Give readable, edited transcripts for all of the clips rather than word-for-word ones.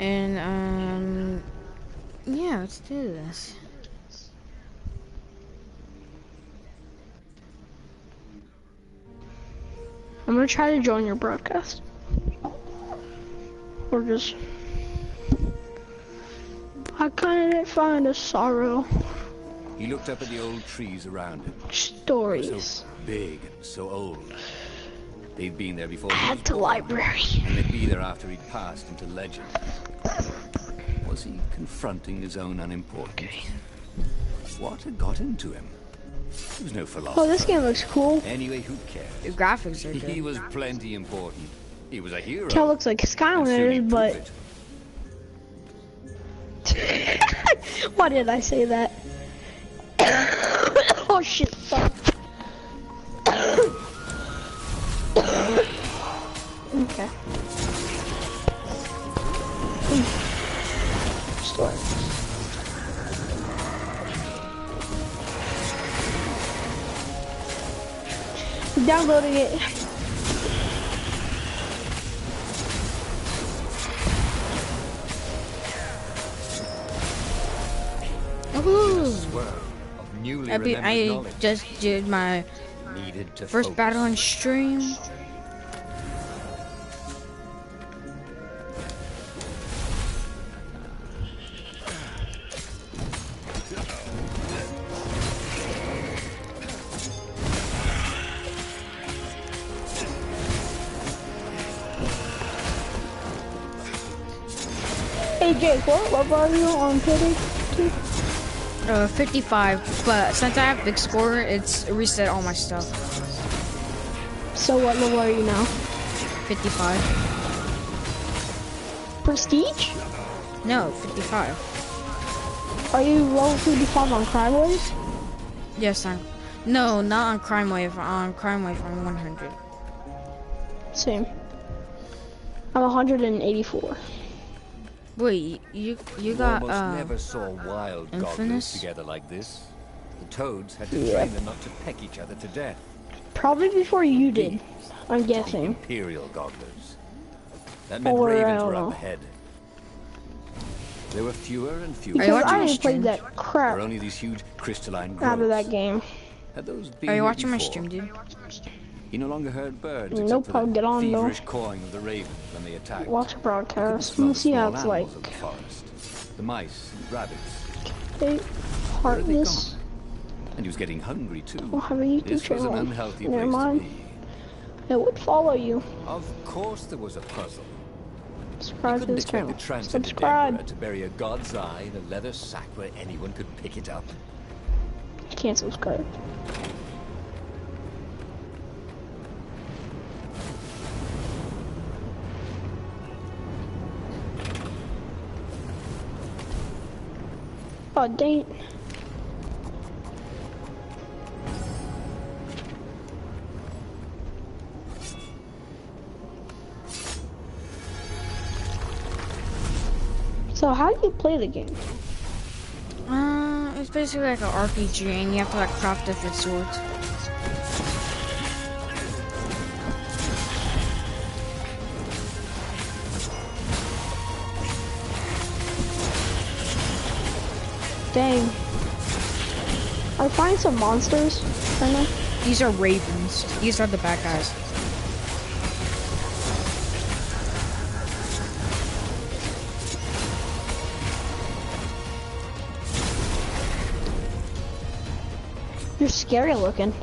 And yeah, let's do this. I'm gonna try to join your broadcast. Or just... I couldn't find a sorrow. He looked up at the old trees around him. Stories. So big and so old. They'd been there before. Add to library. And they'd be there after he'd passed into legend. Was he confronting his own unimportance? Okay. What had got into him? He was no philosopher. Oh, this game looks cool. Anyway, who cares? The graphics are good. He was plenty important. He was a hero. It looks like Skylanders, but... Why did I say that? Oh shit, fuck. Okay. Store. Downloading it. I just did my first battle on stream. Hey Jake, what level are you on Pity? 55, but since I have big score, it's reset all my stuff. So what level are you now? 55. Prestige? No, 55. Are you level 55 on Crime Wave? Yes, no, not on Crime Wave. On Crime Wave, I'm 100. Same. I'm 184. Wait, you got almost never saw wild gobblers together like this. The toads had to train them not to peck each other to death. Probably before you did, I'm guessing. Imperial gobblers. That meant ravens were up ahead. There were fewer and fewer. Because I didn't play that crap. There were only these huge crystalline growths. Out of that game. Had those been Are you watching before? my stream, dude? He no longer heard birds Nope, I'll get on though. feverish cawing of the ravens when they attacked. Watch a broadcast. Let's see how it's like. The forest, the mice, and rabbits. Okay, Heartless. And he was getting hungry too. I'll have a YouTube This was channel. an unhealthy Never place mind. to be. It would follow you. Of course there was a puzzle. Subscribe to this channel. The transcendent Subscribe. emperor to bury a god's eye in a leather sack where anyone could pick it up. You can't subscribe. Oh, dang. So how do you play the game? It's basically like an RPG, and you have to like craft different swords. Dang. I find some monsters right now. These are ravens. These are the bad guys. You're scary looking.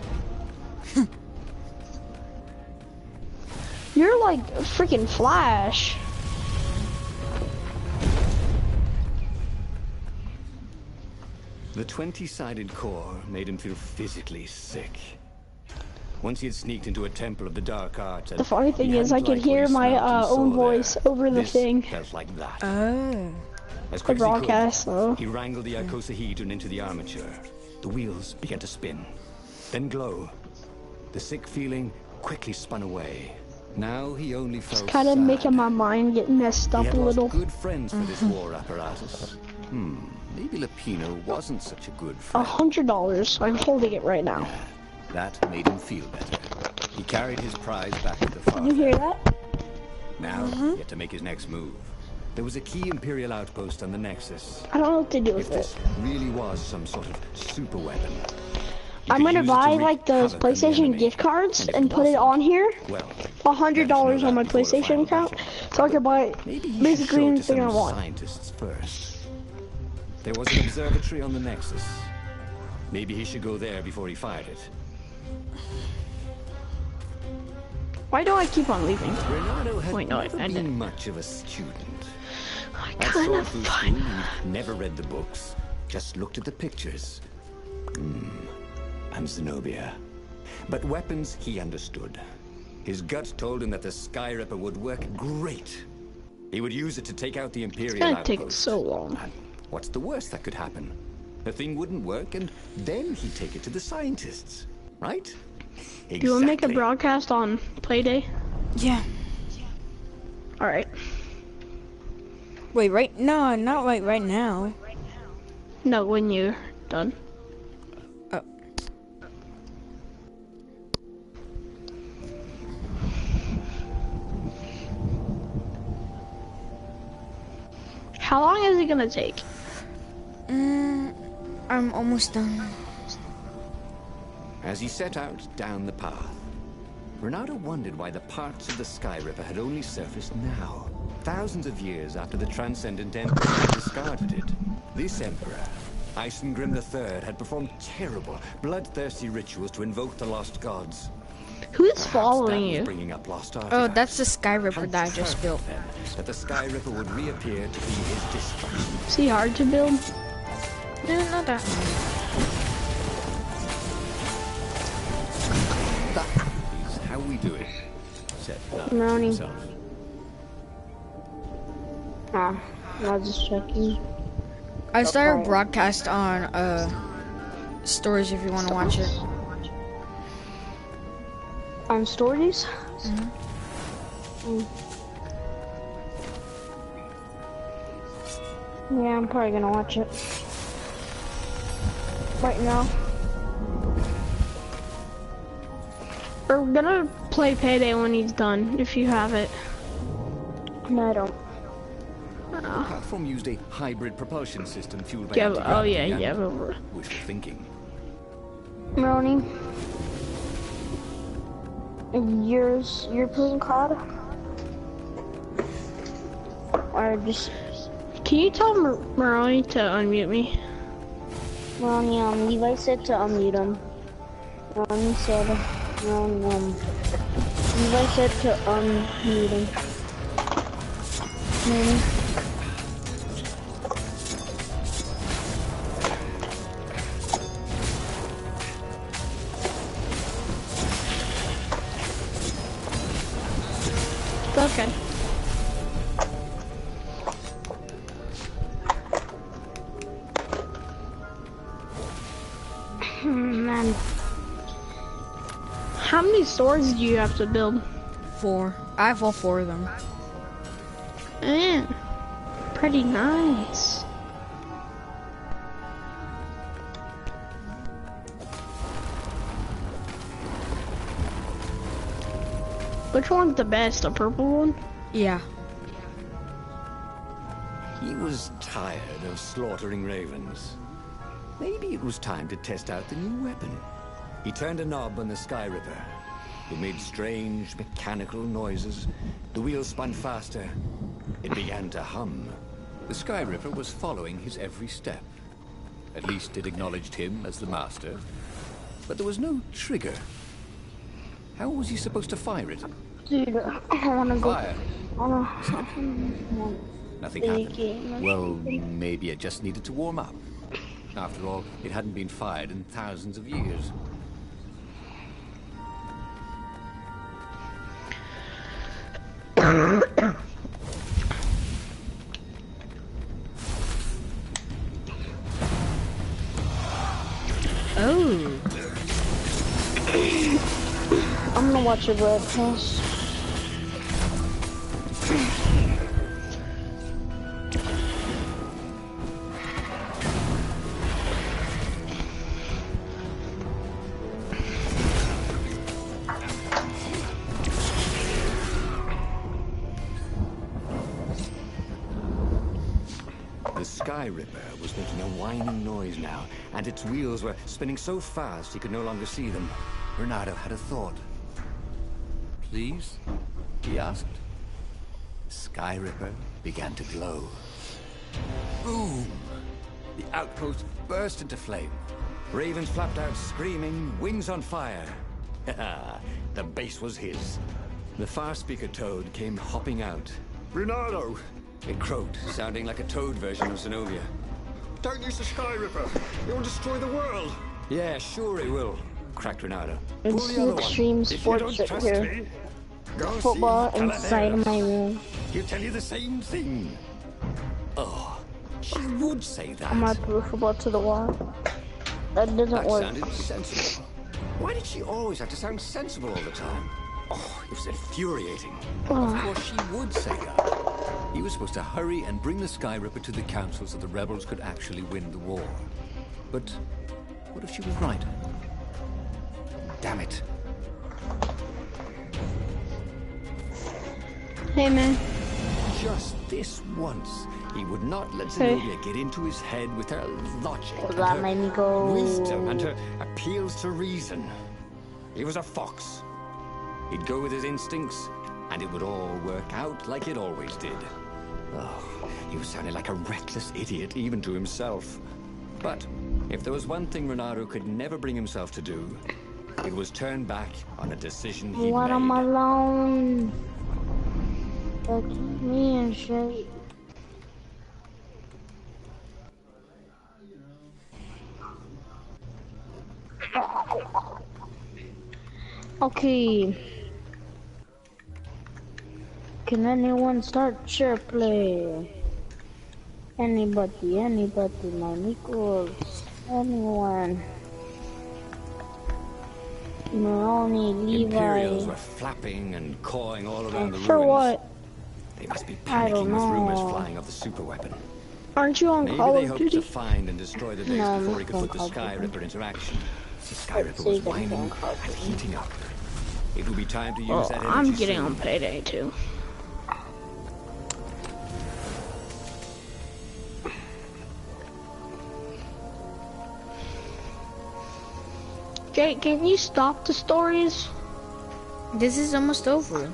You're like a freaking Flash. The 20-sided core made him feel physically sick. Once he had sneaked into a temple of the dark arts, The funny thing is, I could hear my own voice over the thing. Felt like that. Oh. As The quick as broadcast, he though. could, he wrangled the icosahedron into the armature. The wheels began to spin, then glow. The sick feeling quickly spun away. Now he only felt It's kind of making my mind get messed up he had a lost little. good friends for this war apparatus. Maybe Lapino wasn't such a good friend. $100. I'm holding it right now. That made him feel better. He carried his prize back to the farm. Did you hear that? Now, he had to make his next move. There was a key Imperial outpost on the Nexus. I don't know what to do with If it. this really was some sort of super weapon, I'm gonna buy like those PlayStation gift cards and put it on here. Well, $100 on my PlayStation account, so I can buy basically anything I want. Scientists first. There was an observatory on the Nexus. Maybe he should go there before he fired it. Why do I keep on leaving? Reynardo had Wait, no, I never didn't. been much of a student. I At kind of Sorfu fine. School, he'd never read the books, just looked at the pictures. And Zenobia. But weapons he understood. His gut told him that the Sky Ripper would work great. He would use it to take out the Imperial It's gonna outpost. take so long. And what's the worst that could happen? The thing wouldn't work, and then he'd take it to the scientists, right? Exactly. Do you want to make a broadcast on Playday? Yeah. All right. Wait, right? No, not right now. No, when you're done. Oh. How long is it gonna take? I'm almost done. As he set out down the path, Reynardo wondered why the parts of the Sky Ripper had only surfaced now, thousands of years after the Transcendent Emperor had discarded it. This Emperor, Isengrim III, had performed terrible, bloodthirsty rituals to invoke the lost gods. Who's Perhaps following that was you? bringing up lost Oh, artifacts. that's the Sky Ripper that I just built. Then, that the Sky Ripper would reappear to be his destruction. Is he hard to build? No, not that. Is how we do it, said Nard Brownie. himself. Ah, I was just checking. I started a broadcast on stories if you want to watch it. On stories? Yeah, I'm probably gonna watch it. Right now. We're gonna play Payday when he's done, if you have it. No, I don't. The platform used a hybrid propulsion system fueled by Yeah, anti-gravity oh yeah, and yeah, but we're... wishful thinking. Ronnie. You're playing COD? Or just... Can you tell Maroni to unmute me? Ronnie, Levi said to unmute him. Ronnie said, Levi said to unmute him. Ronnie. Okay. Man. How many swords do you have to build? 4. I have all 4 of them. Man, pretty nice. Which one's the best, the purple one? Yeah. He was tired of slaughtering ravens. Maybe it was time to test out the new weapon. He turned a knob on the Sky Ripper. It made strange, mechanical noises. The wheels spun faster. It began to hum. The Sky Ripper was following his every step. At least it acknowledged him as the master. But there was no trigger. How was he supposed to fire it? Dude, I wanna go. Fire. Nothing happened. Well, maybe it just needed to warm up. After all, it hadn't been fired in thousands of years. Oh. I'm gonna watch your broadcast. The Sky Ripper was making a whining noise now, and its wheels were spinning so fast he could no longer see them. Renato had a thought. Please? He asked. Sky Ripper began to glow. Boom! The outpost burst into flame. Ravens flapped out screaming, wings on fire. The base was his. The far speaker toad came hopping out. Renato! It croaked, sounding like a toad version of Zenobia. Don't use the Sky Ripper. It will destroy the world. Yeah, sure it will, cracked Renato. It's the extreme sports at here. Football inside of my room. He'll tell you the same thing. Oh, she would say that. I'm gonna throw football to the wall. That doesn't work. Sounded sensible. Why did she always have to sound sensible all the time? Oh, it was infuriating. Of course she would say that. He was supposed to hurry and bring the Sky Ripper to the council so the rebels could actually win the war. But what if she was right? Damn it. Hey, man. Just this once, he would not let Zenobia get into his head with her logic and That her made me go. wisdom and her appeals to reason. He was a fox. He'd go with his instincts, and it would all work out like it always did. Oh, he was sounding like a reckless idiot, even to himself. But if there was one thing Renato could never bring himself to do, it was turn back on a decision he When made. I'm alone, they keep me in shape. Okay. Can anyone start share play? Anybody, my equals, anyone. Maroni, Levi. Imperials were flapping and cawing all around the ruins. For what? They must be I panicking don't with know. rumors flying of the superweapon. Aren't you on Maybe Call they of hoped Duty? to find and destroy the base No, before he could I'm put the not Sky Call of Ripper into action. The Sky Let's Ripper see was if I can whining Call of and Duty. heating up. It would be time to use Oh, that energy I'm getting soon. on payday too. Jake, can you stop the stories? This is almost over.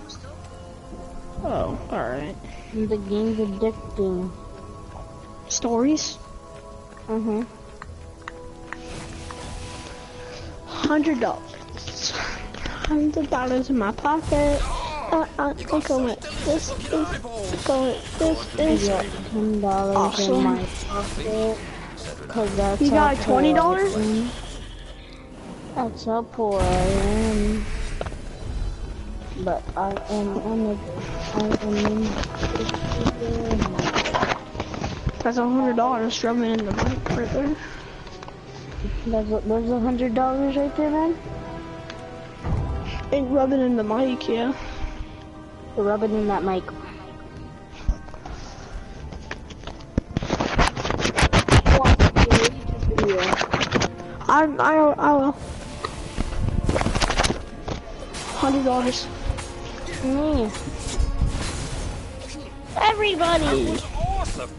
Oh, alright. The game's addicting. Stories? Mm-hmm. $100. $100 in my pocket. Look on it. This is going. This is $10 awesome. in my pocket. Cause that's You got how poor I $20? am. That's how poor I am. But I am That's $100 drumming in the mic right there. There's $100 right there, man. And rubbing in the mic, yeah. Rub it in that mic. I will. $100. Me. Everybody. Awesome!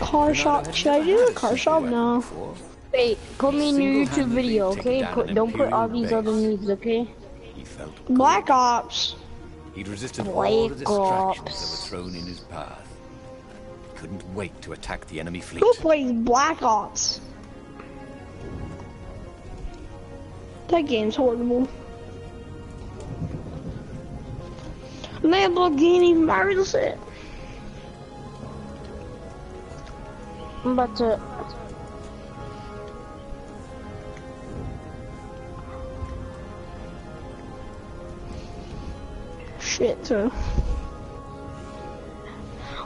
Car shop. Should I do a car shop? No. Wait, put me in your YouTube Single-handedly video, taken okay? down an Don't put all Imperial these other base. noobs, okay? He felt Black Ops. He'd resisted Black all the distractions Ops. that were thrown in his path. He couldn't wait to attack the enemy fleet. Who plays Black Ops? That game's horrible. Lamborghini Mercedes. I'm about to... Shit, too.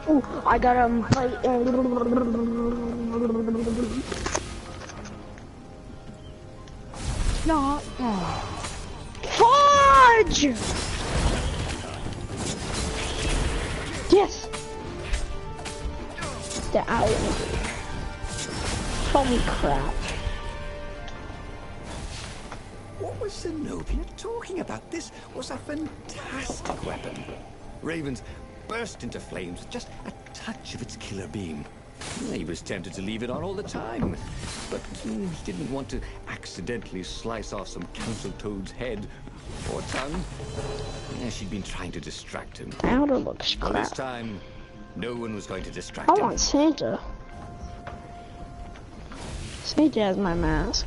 Oh, I got fight. No. Fudge! Yes! The alley. Holy crap. What was Zenobia talking about? This was a fantastic weapon. Ravens burst into flames with just a touch of its killer beam. He was tempted to leave it on all the time, but he didn't want to accidentally slice off some council toad's head or tongue. Yeah, she'd been trying to distract him. Outer looks Well, this crap. time, no one was going to distract I him. want Santa. Santa has my mask.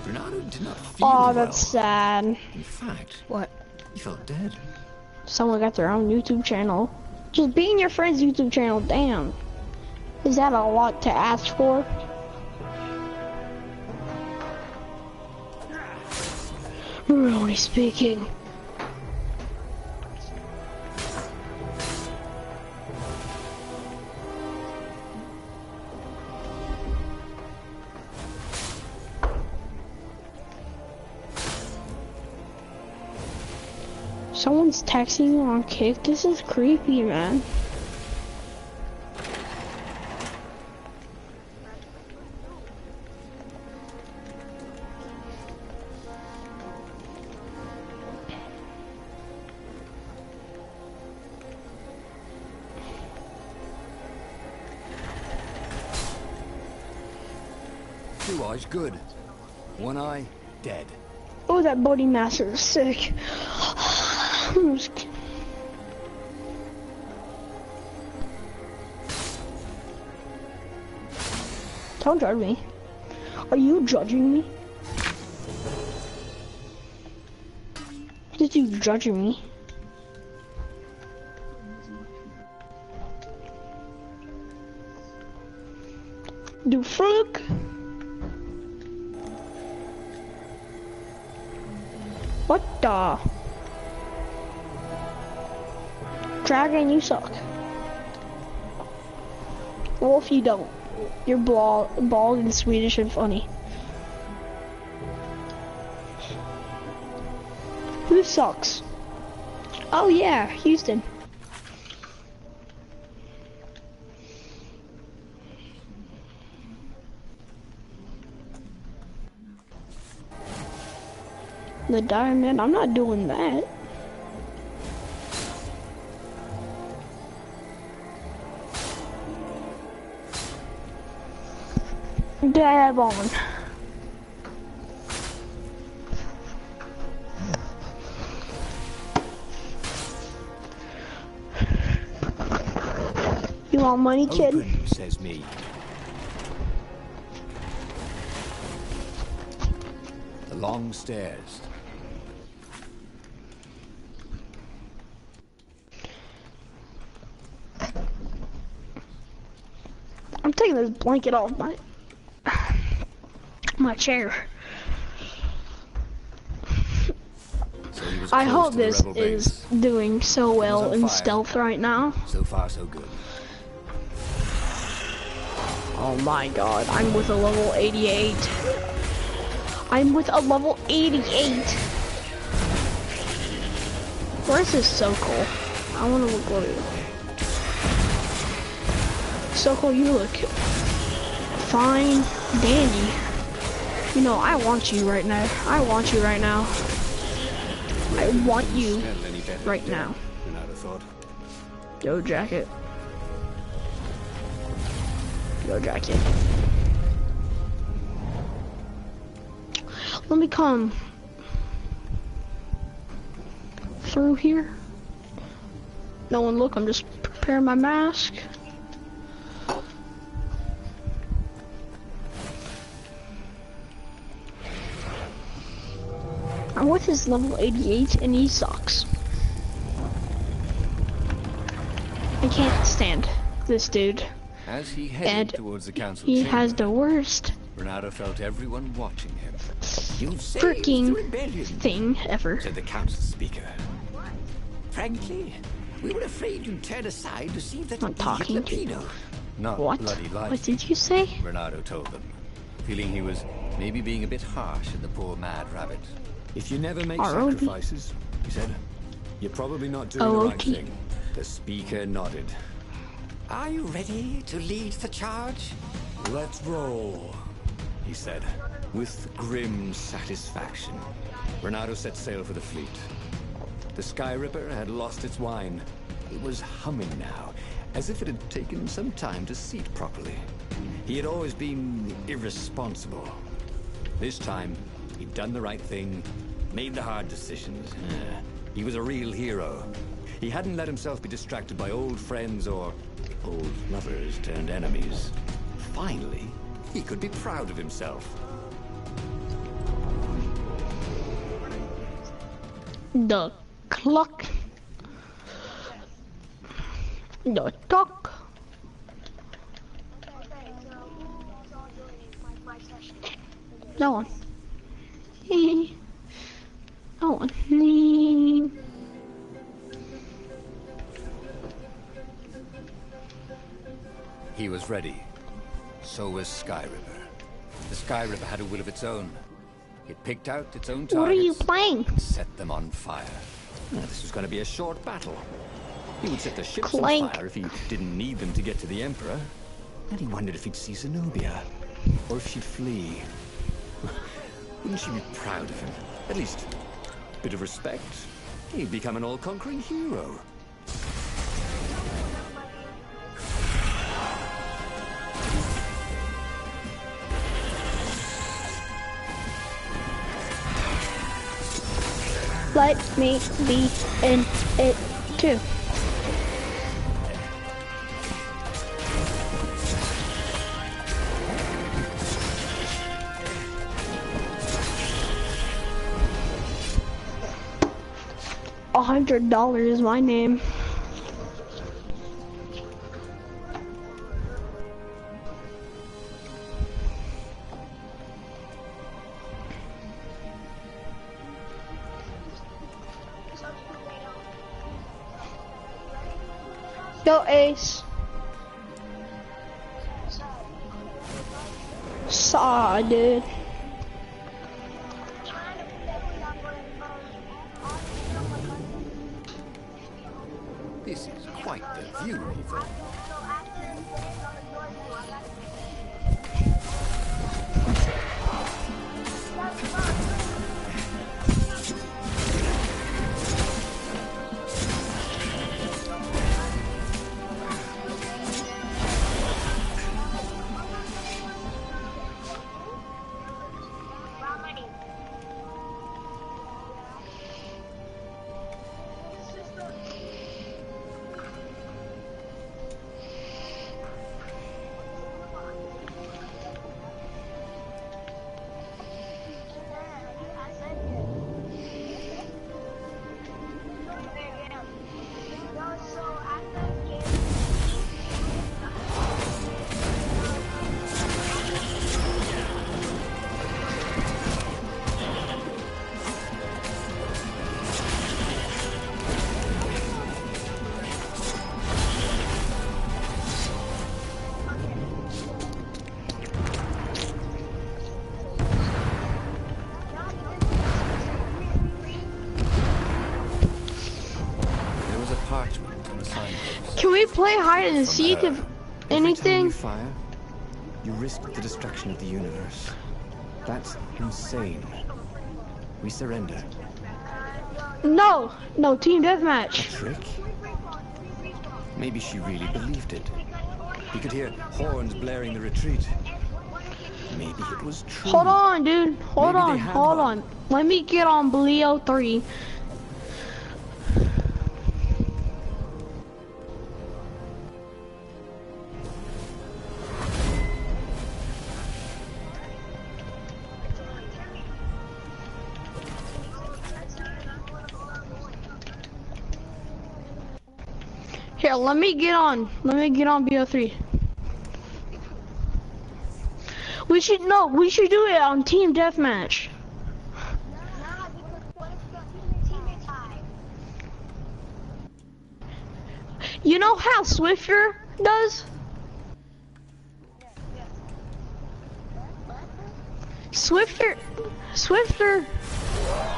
Bernardo did not feel Oh, well. that's sad. In fact, What? he felt dead. Someone got their own YouTube channel. Just being your friend's YouTube channel, damn. Is that a lot to ask for? Really speaking. Someone's texting you on Kick? This is creepy, man. Two eyes good. One eye dead. Oh, that Buddy Master is sick. Don't judge me. Are you judging me? Did you judging me? The fuck? What the? Dragon, you suck. Wolf, you don't. You're bald and Swedish and funny. Who sucks? Oh yeah, Houston. The diamond, I'm not doing that. Dab on. You want money, kid? Open, says me. The long stairs. I'm taking this blanket off my chair. So he was I close hope to the this rebel is base. doing so well on in fire. stealth right now. So far, so good. Oh my god, I'm with a level 88. I'm with a level 88. Where's this Sokol? I wanna look what it is. Sokol, you look fine, dandy. You know, I want you right now. I want you right now. I want you right now. Yo, jacket. Yo, jacket. Let me come through here. No one look, I'm just preparing my mask. I'm with his level 88 and he sucks. I can't stand this dude. As he headed And towards the council he chamber, has the worst Bernardo felt everyone watching him. You've saved the freaking rebellion, thing ever. said the council speaker. Frankly, we were afraid you'd turn aside to see that I'm talking to you. Lapino. Not What? bloody life, What did you say? Bernardo told them, feeling he was maybe being a bit harsh on the poor mad rabbit. If you never make ROD. sacrifices, he said, you're probably not doing the right OOT. thing. The speaker nodded. Are you ready to lead the charge? Let's roll. he said. With grim satisfaction, Renato set sail for the fleet. The Sky Ripper had lost its wine. It was humming now, as if it had taken some time to seat properly. He had always been irresponsible. This time, he'd done the right thing, made the hard decisions. He was a real hero. He hadn't let himself be distracted by old friends or old lovers turned enemies. Finally, he could be proud of himself. The clock. The talk. No one. No one. He was ready. So was Sky Ripper. The Sky Ripper had a will of its own. It picked out its own targets. What are you playing? And set them on fire. This was going to be a short battle. He would set the ships Clank. on fire if he didn't need them to get to the Emperor. And he wondered if he'd see Zenobia. Or if she'd flee. Wouldn't she be proud of him? At least, a bit of respect. He'd become an all-conquering hero. Let me be in it too. $100 is my name. Yo, Ace. Saw, dude. This is quite the view, he thought. Can we play hide and seek if anything? You fire, you risk the destruction of the universe. That's insane. We surrender. No, no, team deathmatch. A trick? Maybe she really believed it. He could hear horns blaring the retreat. Maybe it was true. Hold on, dude. Hold Maybe on, hold on. Let me get on Bleo 3. Here, let me get on BO3. We should do it on team deathmatch. You know how Swifter does? Swifter,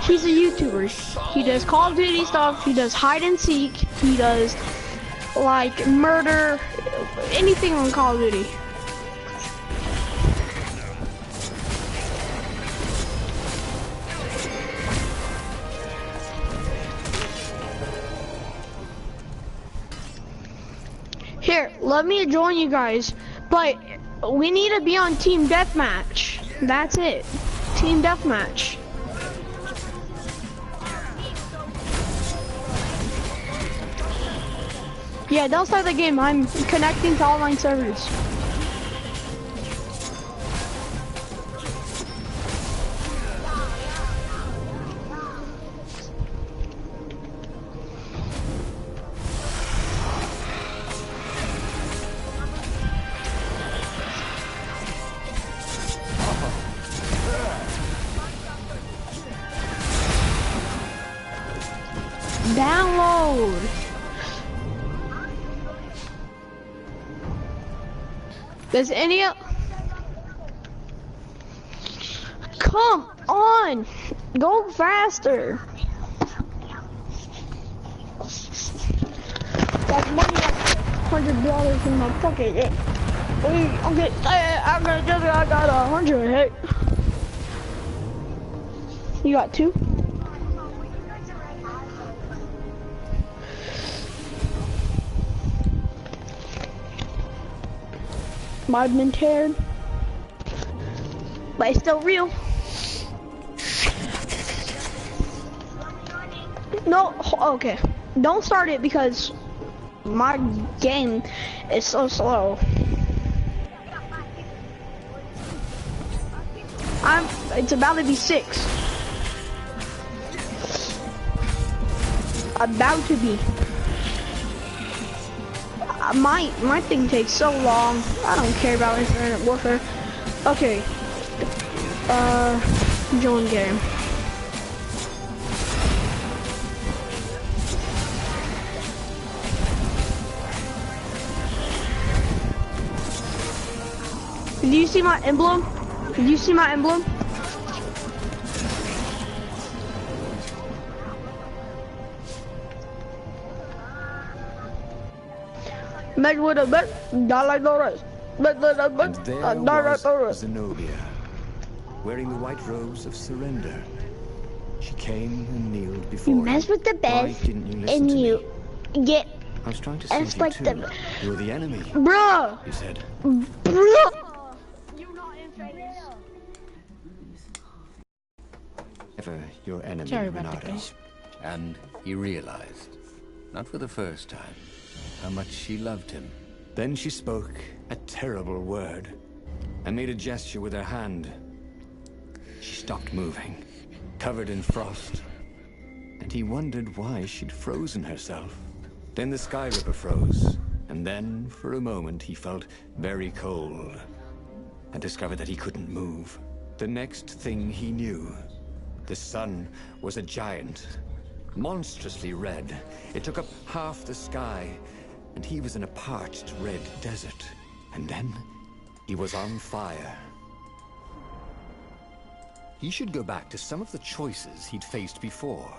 he's a YouTuber. He does Call of Duty stuff, he does hide and seek, he does like murder, anything on Call of Duty. let me join you guys, but we need to be on team deathmatch. That's it. Team deathmatch. Yeah, don't start the game. I'm connecting to online servers. Download. Does any come on, go faster. That's money, like $100 in my pocket. Okay, I got 100. Hey, you got 2? Mod been teared, but it's still real. No, okay. Don't start it because my game is so slow. It's about to be 6. About to be. My thing takes so long. I don't care about Internet Warfare. Okay. Join game. Do you see my emblem? Do you see my emblem? Met with a bet, not like the rest. And there was Zenobia, wearing the white robes of surrender. She came and kneeled before You mess with the bed, and you get I was trying to save you like too. the... You're the enemy, Bruh! he said. Bruh! You're not in focus. Ever your enemy, Sorry about Renato. that, guys. And he realized, not for the first time, how much she loved him. Then she spoke a terrible word and made a gesture with her hand. She stopped moving, covered in frost, and he wondered why she'd frozen herself. Then the Sky Ripper froze, and then for a moment he felt very cold and discovered that he couldn't move. The next thing he knew, the sun was a giant, monstrously red. It took up half the sky, and he was in a parched red desert. And then he was on fire. He should go back to some of the choices he'd faced before.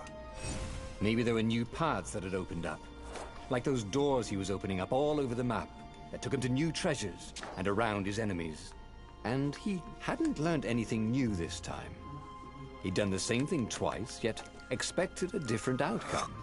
Maybe there were new paths that had opened up, like those doors he was opening up all over the map that took him to new treasures and around his enemies. And he hadn't learned anything new this time. He'd done the same thing twice, yet expected a different outcome.